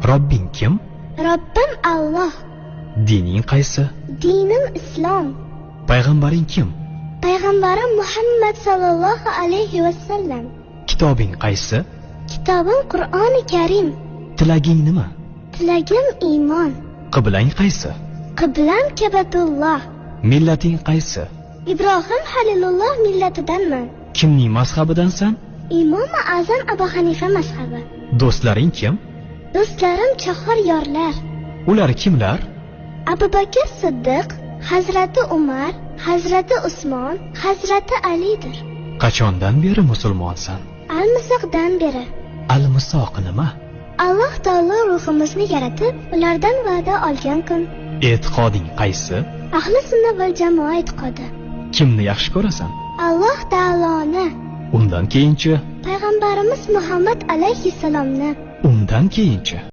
Robbing kim? Robbim Alloh. Dining qaysi? Dinim Islom. Payg'ambaring kim? Payg'ambarim Muhammad sallallohu alayhi vasallam. Kitobing qaysi? Kitobim Qur'oni Karim. Tilaging nima? Tilagim iymon. Qiblang qaysi? Qiblam Ka'batulloh. Millating qaysi? Ibrohim Halilulloh millatidanman. Kimning mazhabidansan? Imom Azam Abu Hanifa mazhabi. Do'stlaring kim? Do'stlarim chahor yorlar. Ular kimlar? Abu Bakr Siddiq, Hazrati Umar, Hazrati Usmon, Hazrati Alidir. Qachondan beri musulmonsan? Al-Misoqdan beri. Al-Misoq nima? Alloh taolo ruhimizni yaratib, ulardan va'da olgan kun. E'tiqoding qaysi? Ahli sunna val jamoa e'tiqodi. Kimni yaxshi ko'rasan? Alloh taoloni. Undan keyinchi? Payg'ambarimiz Muhammad alayhissalomni. Undan keyinchi?